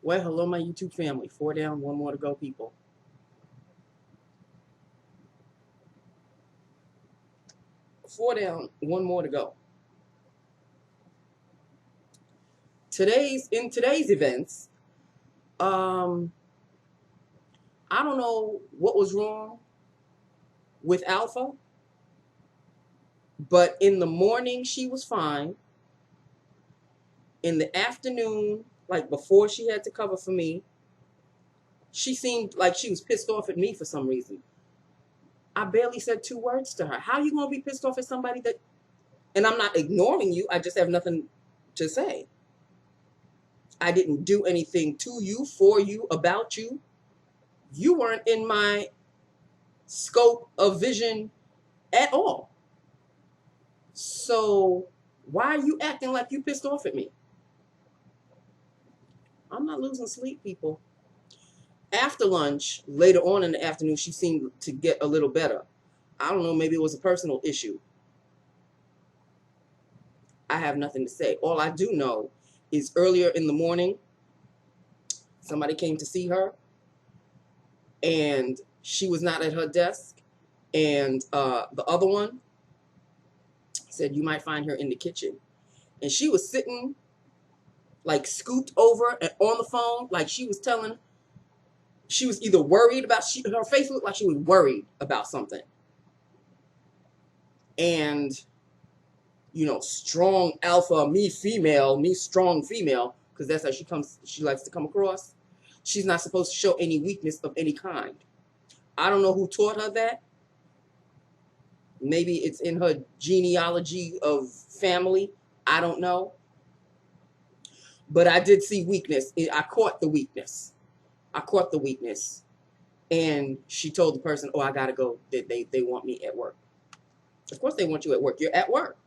Well, hello, my YouTube family. 4 down, 1 more to go, people. 4 down, 1 more to go. In today's events, I don't know what was wrong with Alpha, but in the morning she was fine. In the afternoon, like before she had to cover for me, she seemed like she was pissed off at me for some reason. I barely said 2 words to her. How are you going to be pissed off at somebody that... And I'm not ignoring you. I just have nothing to say. I didn't do anything to you, for you, about you. You weren't in my scope of vision at all. So why are you acting like you pissed off at me? I'm not losing sleep, people. After lunch, later on in the afternoon, she seemed to get a little better. I don't know, maybe it was a personal issue. I have nothing to say. All I do know is earlier in the morning, somebody came to see her, and she was not at her desk. And the other one said, you might find her in the kitchen. And she was sitting, like, scooped over and on the phone, like she was telling... She was either worried about... her face looked like she was worried about something. And, you know, strong alpha, me female, me strong female, because that's how she likes to come across. She's not supposed to show any weakness of any kind. I don't know who taught her that. Maybe it's in her genealogy of family. I don't know. But I did see weakness. I caught the weakness. And she told the person, oh, I got to go. They want me at work. Of course they want you at work. You're at work.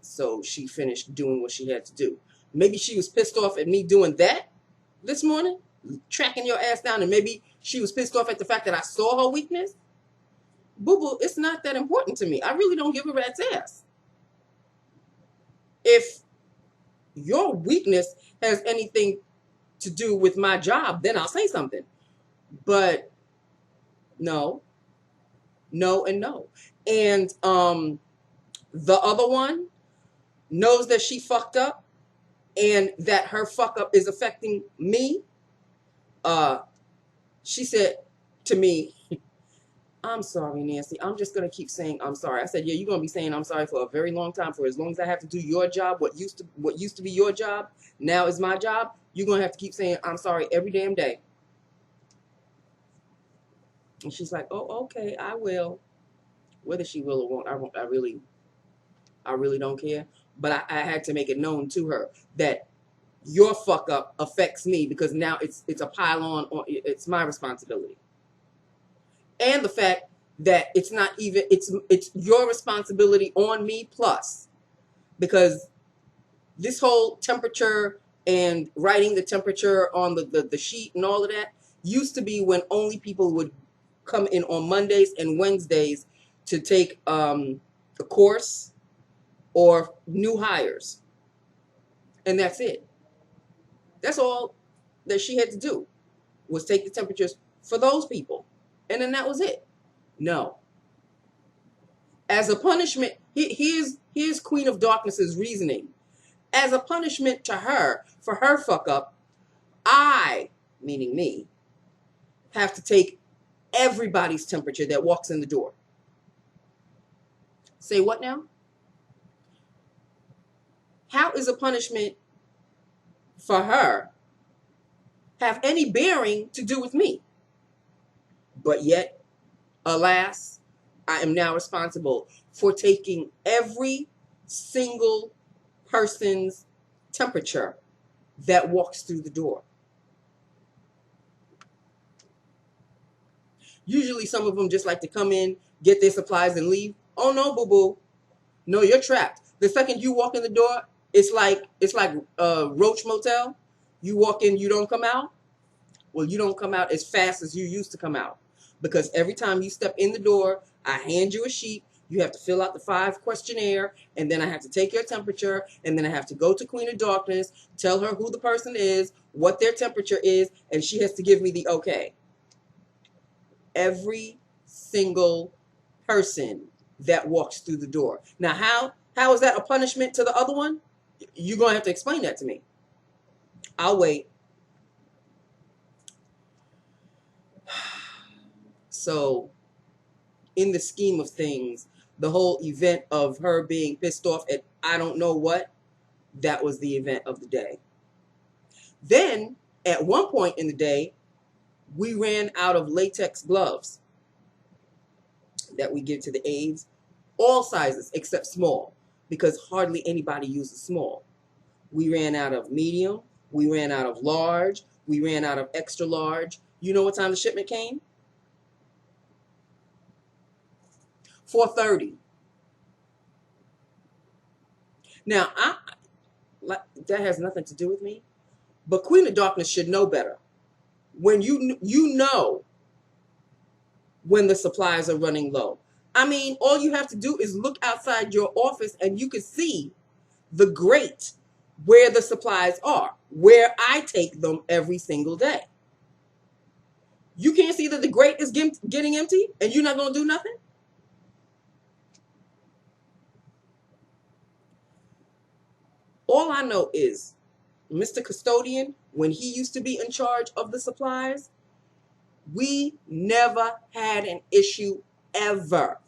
So she finished doing what she had to do. Maybe she was pissed off at me doing that this morning, tracking your ass down, and maybe she was pissed off at the fact that I saw her weakness. Boo-boo, it's not that important to me. I really don't give a rat's ass. If your weakness has anything to do with my job, then I'll say something. But no, and no. And the other one knows that she fucked up and that her fuck up is affecting me. She said to me, I'm sorry, Nancy. I'm just going to keep saying I'm sorry. I said, yeah, you're going to be saying I'm sorry for a very long time. For as long as I have to do your job, what used to be your job, now is my job. You're going to have to keep saying I'm sorry every damn day. And she's like, oh, okay, I will. Whether she will or won't, I really don't care. But I had to make it known to her that your fuck up affects me, because now it's a pile on. It's my responsibility. And the fact that it's not even, it's your responsibility on me plus, because this whole temperature and writing the temperature on the sheet and all of that used to be when only people would come in on Mondays and Wednesdays to take a course or new hires. And that's it. That's all that she had to do, was take the temperatures for those people. And then that was it. No. As a punishment, here's Queen of Darkness's reasoning. As a punishment to her for her fuck up, I, meaning me, have to take everybody's temperature that walks in the door. Say what now? How is a punishment for her have any bearing to do with me? But yet, alas, I am now responsible for taking every single person's temperature that walks through the door. Usually some of them just like to come in, get their supplies, and leave. Oh no, boo-boo. No, you're trapped. The second you walk in the door, it's like Roach Motel. You walk in, you don't come out. Well, you don't come out as fast as you used to come out. Because every time you step in the door, I hand you a sheet. You have to fill out the 5 questionnaire, and then I have to take your temperature, and then I have to go to Queen of Darkness, tell her who the person is, what their temperature is, and she has to give me the okay. Every single person that walks through the door. Now, how is that a punishment to the other one? You're going to have to explain that to me. I'll wait. So, in the scheme of things, the whole event of her being pissed off at I don't know what, that was the event of the day. Then, at one point in the day, we ran out of latex gloves that we give to the aides, all sizes except small, because hardly anybody uses small. We ran out of medium, we ran out of large, we ran out of extra large. You know what time the shipment came? 4:30. Now, that has nothing to do with me, but Queen of Darkness should know better. When you know when the supplies are running low. I mean, all you have to do is look outside your office and you can see the grate where the supplies are, where I take them every single day. You can't see that the grate is getting empty and you're not going to do nothing? All I know is Mr. Custodian, when he used to be in charge of the supplies, we never had an issue ever.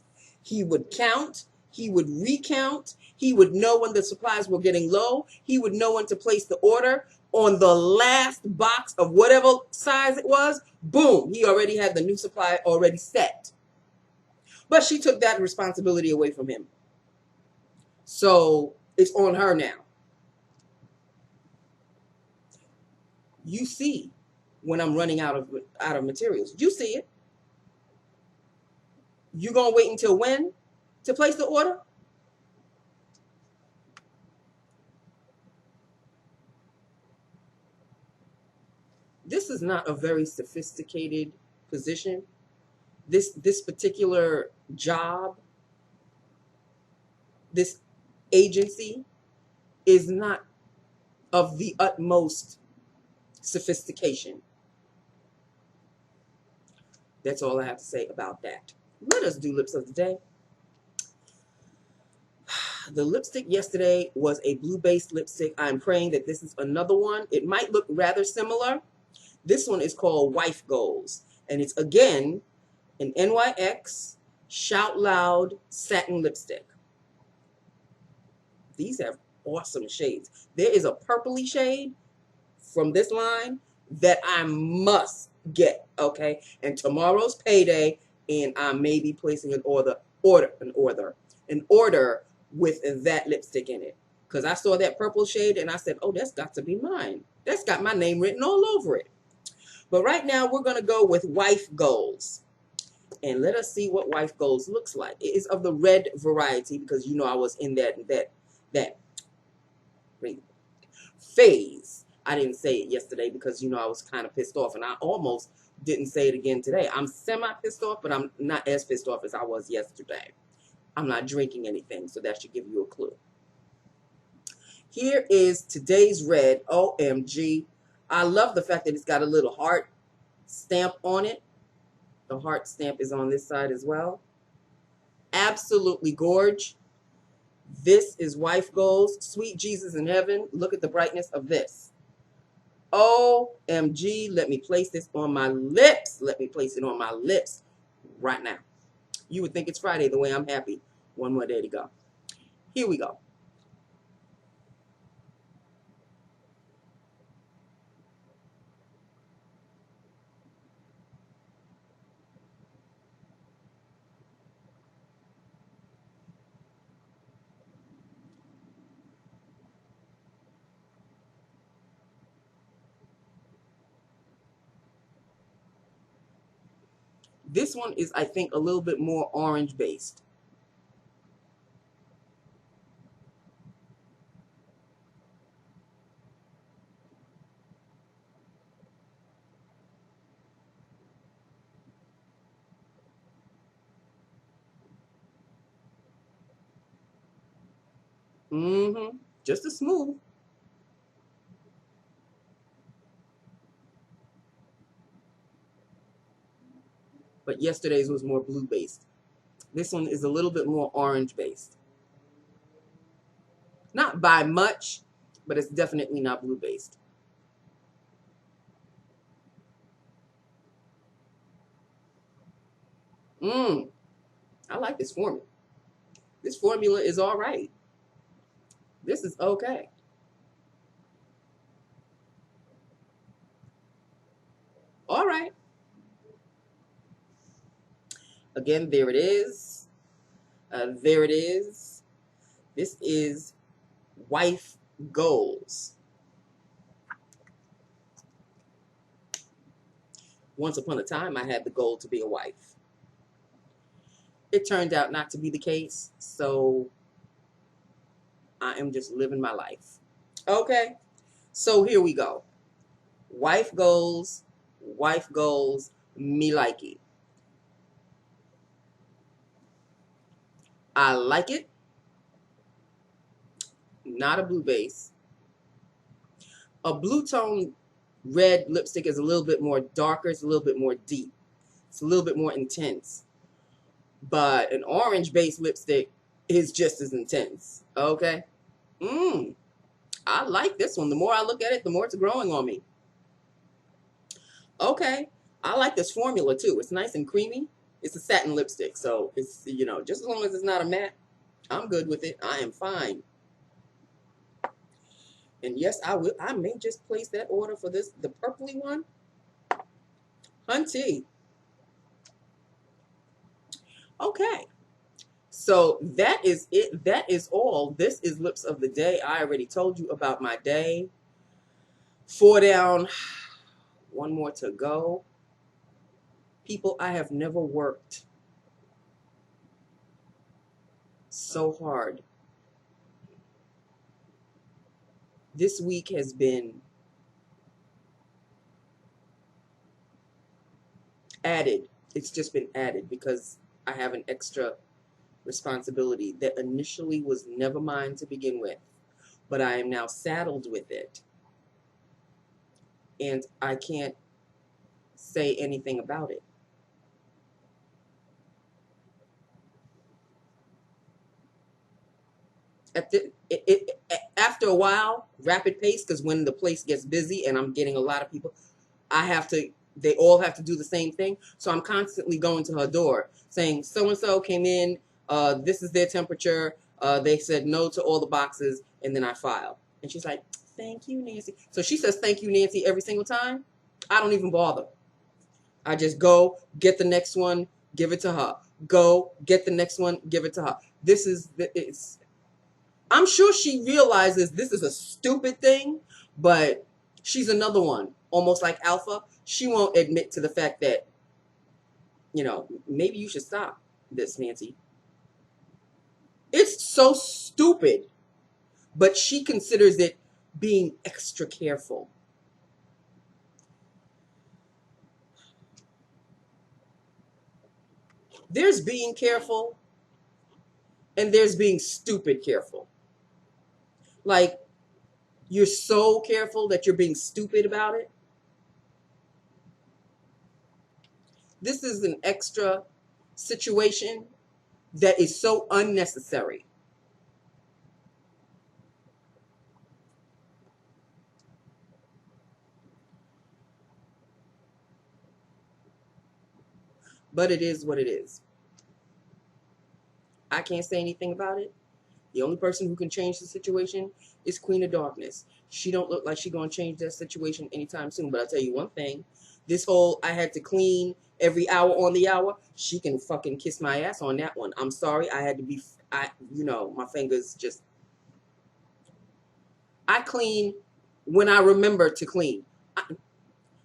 He would count, he would recount, he would know when the supplies were getting low, he would know when to place the order. On the last box of whatever size it was, boom, he already had the new supply already set. But she took that responsibility away from him. So it's on her now. You see when I'm running out of materials. You see it. You gonna wait until when to place the order? This is not a very sophisticated position. This particular job, this agency is not of the utmost sophistication. That's all I have to say about that. Let us do lips of the day. The lipstick yesterday was a blue-based lipstick. I'm praying that this is another one. It might look rather similar. This one is called Wife Goals, and it's, again, an NYX Shout Loud satin lipstick. These have awesome shades. There is a purpley shade from this line that I must get, okay? And tomorrow's payday, and I may be placing an order with that lipstick in it. Because I saw that purple shade, and I said, oh, that's got to be mine. That's got my name written all over it. But right now, we're going to go with Wife Goals. And let us see what Wife Goals looks like. It is of the red variety, because you know I was in that phase. I didn't say it yesterday because, you know, I was kind of pissed off, and I almost didn't say it again today. I'm semi-pissed off, but I'm not as pissed off as I was yesterday. I'm not drinking anything, so that should give you a clue. Here is today's red. OMG. I love the fact that it's got a little heart stamp on it. The heart stamp is on this side as well. Absolutely gorge. This is Wife Goals. Sweet Jesus in heaven. Look at the brightness of this. OMG. Let me place this on my lips. Let me place it on my lips right now. You would think it's Friday the way I'm happy. One more day to go. Here we go. This one is, I think, a little bit more orange based. Mm-hmm. Just a smooth. But yesterday's was more blue based. This one is a little bit more orange based. Not by much, but it's definitely not blue based. I like this formula. This formula is all right. This is okay. All right. Again, there it is. There it is. This is Wife Goals. Once upon a time, I had the goal to be a wife. It turned out not to be the case, so I am just living my life. Okay, so here we go. Wife goals, me like it. I like it. Not a blue base. A blue tone red lipstick is a little bit more darker. It's a little bit more deep. It's a little bit more intense. But an orange base lipstick is just as intense. Okay? I like this one. The more I look at it, the more it's growing on me. Okay. I like this formula too. It's nice and creamy. It's a satin lipstick, so it's, you know, just as long as it's not a matte, I'm good with it. I am fine. And yes, I may just place that order for this, the purpley one. Hunty. Okay. So that is it. That is all. This is Lips of the Day. I already told you about my day. 4 down, 1 more to go. People, I have never worked so hard. This week has been added. It's just been added because I have an extra responsibility that initially was never mine to begin with, but I am now saddled with it, and I can't say anything about it. After a while, rapid pace, because when the place gets busy and I'm getting a lot of people, they all have to do the same thing. So I'm constantly going to her door saying, so-and-so came in, this is their temperature, they said no to all the boxes, and then I file. And she's like, thank you, Nancy. So she says, thank you, Nancy, every single time. I don't even bother. I just go, get the next one, give it to her. Go, get the next one, give it to her. I'm sure she realizes this is a stupid thing, but she's another one, almost like Alpha. She won't admit to the fact that, you know, maybe you should stop this, Nancy. It's so stupid, but she considers it being extra careful. There's being careful, and there's being stupid careful. Like, you're so careful that you're being stupid about it. This is an extra situation that is so unnecessary. But it is what it is. I can't say anything about it. The only person who can change the situation is Queen of Darkness. She don't look like she's going to change that situation anytime soon. But I'll tell you one thing. This whole I had to clean every hour on the hour, she can fucking kiss my ass on that one. I'm sorry. I had to be, my fingers just. I clean when I remember to clean.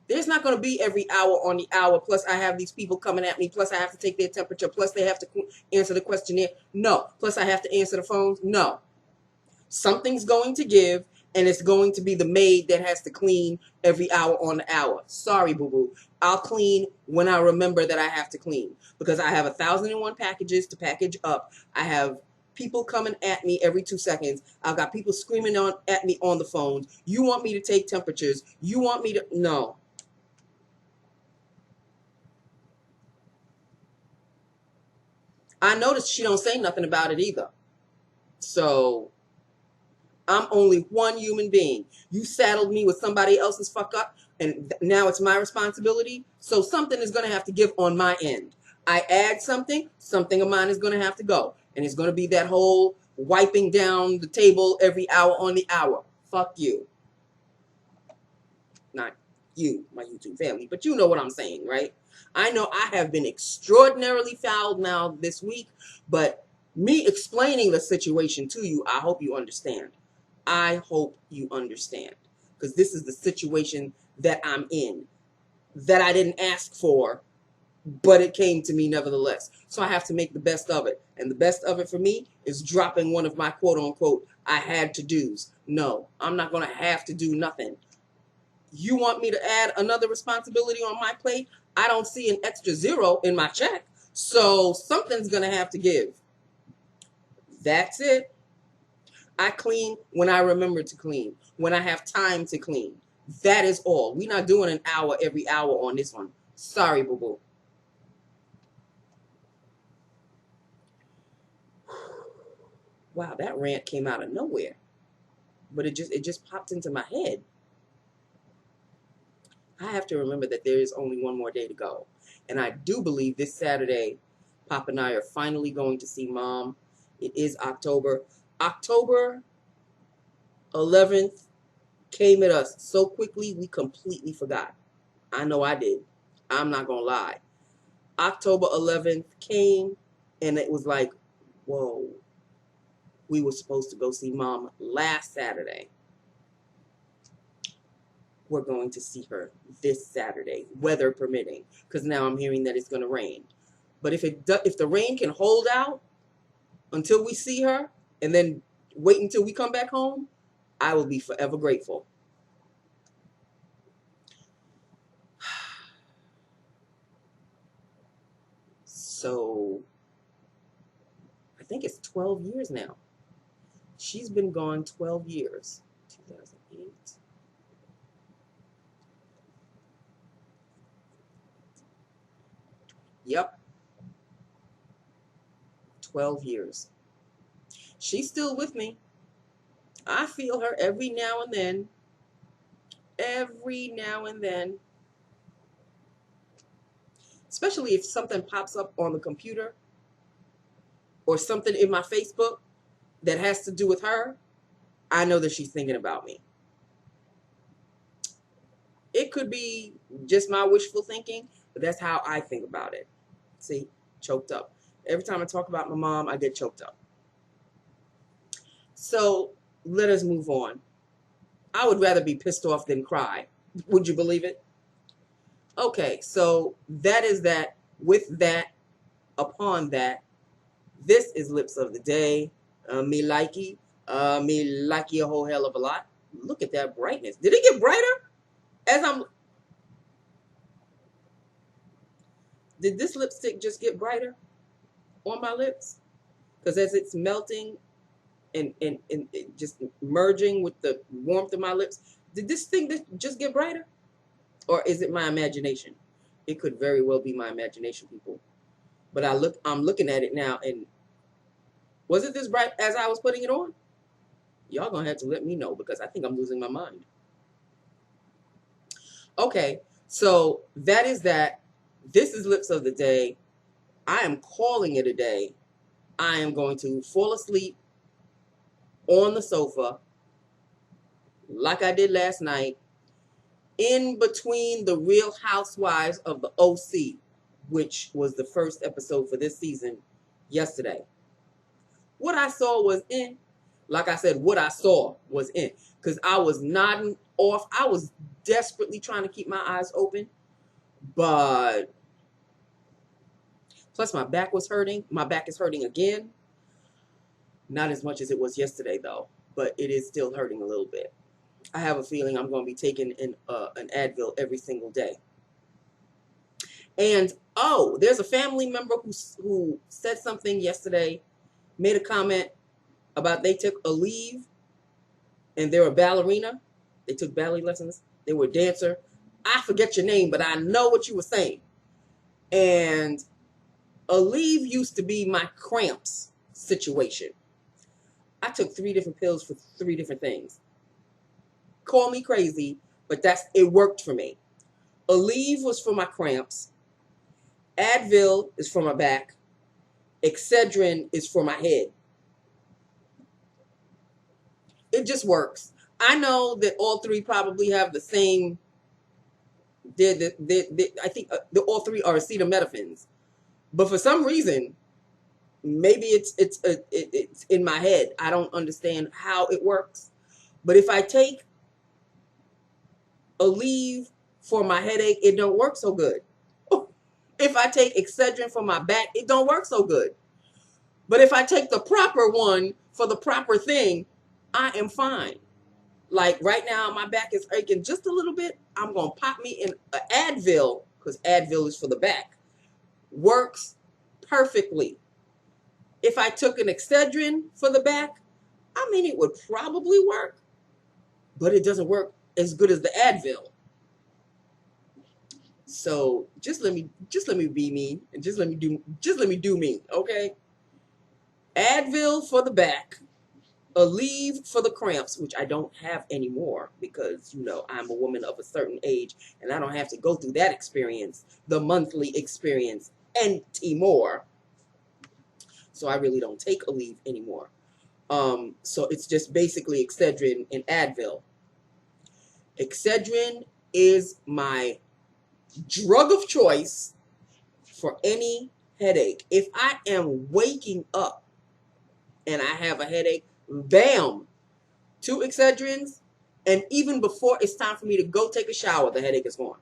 There's not going to be every hour on the hour. Plus, I have these people coming at me. Plus, I have to take their temperature. Plus, they have to answer the questionnaire. No. Plus, I have to answer the phones. No. Something's going to give, and it's going to be the maid that has to clean every hour on the hour. Sorry, boo-boo. I'll clean when I remember that I have to clean because I have 1,001 packages to package up. I have people coming at me every 2 seconds. I've got people screaming at me on the phones. You want me to take temperatures. You want me to, no. I noticed she don't say nothing about it either. So I'm only one human being. You saddled me with somebody else's fuck up, and now it's my responsibility. So something is going to have to give on my end. I add something, something of mine is going to have to go. And it's going to be that whole wiping down the table every hour on the hour. Fuck you. Not you, my YouTube family, but you know what I'm saying, right? I know I have been extraordinarily foul-mouthed this week, but me explaining the situation to you, I hope you understand. I hope you understand, because this is the situation that I'm in, that I didn't ask for, but it came to me nevertheless. So I have to make the best of it. And the best of it for me is dropping one of my quote-unquote I had to do's. No, I'm not going to have to do nothing. You want me to add another responsibility on my plate? I don't see an extra zero in my check. So something's going to have to give. That's it. I clean when I remember to clean, when I have time to clean. That is all. We're not doing an hour every hour on this one. Sorry, boo-boo. Wow, that rant came out of nowhere. But it just popped into my head. I have to remember that there is only one more day to go. And I do believe this Saturday, Pop and I are finally going to see Mom. It is October. October 11th came at us so quickly, we completely forgot. I know I did. I'm not going to lie. October 11th came, and it was like, whoa. We were supposed to go see Mom last Saturday. We're going to see her this Saturday, weather permitting, because now I'm hearing that it's going to rain. But if the rain can hold out until we see her and then wait until we come back home, I will be forever grateful. So I think it's 12 years now. She's been gone 12 years. 2008. Yep. 12 years. She's still with me. I feel her every now and then. Every now and then. Especially if something pops up on the computer or something in my Facebook that has to do with her, I know that she's thinking about me. It could be just my wishful thinking, but that's how I think about it. See, choked up. Every time I talk about my mom, I get choked up. So let us move on. I would rather be pissed off than cry. Would you believe it? Okay, so that is that. With that, upon that, this is Lips of the Day. Me likey a whole hell of a lot. Look at that brightness. Did it get brighter? Did this lipstick just get brighter on my lips? Because as it's melting and it just merging with the warmth of my lips, did this thing just get brighter? Or is it my imagination? It could very well be my imagination, people. But I'm looking at it now, and was it this bright as I was putting it on? Y'all gonna have to let me know, because I think I'm losing my mind. Okay, so that is that. This is Lips of the Day. I am calling it a day. I am going to fall asleep on the sofa like I did last night, in between the Real Housewives of the OC, which was the first episode for this season, yesterday. What I saw was in. Like I said, what I saw was in. Because I was nodding off. I was desperately trying to keep my eyes open. But plus my back was hurting. My back is hurting again. Not as much as it was yesterday, though. But it is still hurting a little bit. I have a feeling I'm going to be taking an Advil every single day. And, oh, there's a family member who said something yesterday made a comment about they took a leave and they're a ballerina. They took ballet lessons. They were a dancer. I forget your name, but I know what you were saying. And a leave used to be my cramps situation. I took 3 different pills for 3 different things. Call me crazy, but it worked for me. Aleve was for my cramps. Advil is for my back. Excedrin is for my head. It just works. I know that all 3 probably have the same. I think all 3 are acetaminophen, but for some reason, maybe it's in my head. I don't understand how it works. But if I take Aleve for my headache, it don't work so good. If I take Excedrin for my back, it don't work so good. But if I take the proper one for the proper thing, I am fine. Like right now, my back is aching just a little bit. I'm going to pop me in an Advil, because Advil is for the back. Works perfectly. If I took an Excedrin for the back, I mean, it would probably work, but it doesn't work as good as the Advil. So just let me be me, and just let me do me, okay? Advil for the back, Aleve for the cramps, which I don't have anymore because, you know, I'm a woman of a certain age and I don't have to go through that experience, the monthly experience, and more. So I really don't take Aleve anymore. So it's just basically Excedrin and Advil. Excedrin is my drug of choice for any headache. If I am waking up and I have a headache, bam, 2 Excedrins, and even before it's time for me to go take a shower, the headache is gone.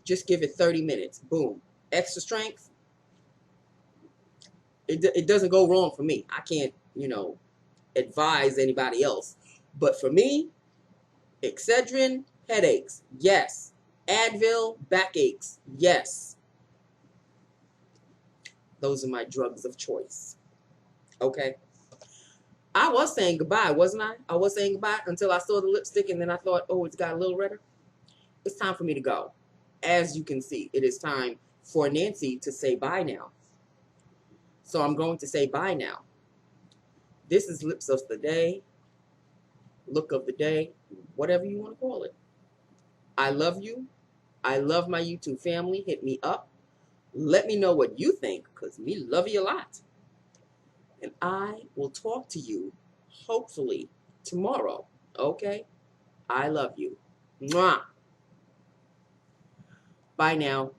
Just give it 30 minutes. Boom. Extra strength. It doesn't go wrong for me. I can't, you know, advise anybody else. But for me, Excedrin, headaches, yes. Advil, backaches, yes. Those are my drugs of choice. Okay? I was saying goodbye, wasn't I? I was saying goodbye until I saw the lipstick and then I thought, oh, it's got a little redder. It's time for me to go. As you can see, it is time for Nancy to say bye now. So I'm going to say bye now. This is Lips of the Day, Look of the Day, whatever you want to call it. I love you. I love my YouTube family. Hit me up. Let me know what you think, because me love you a lot. And I will talk to you, hopefully, tomorrow. Okay? I love you. Mwah. Bye now.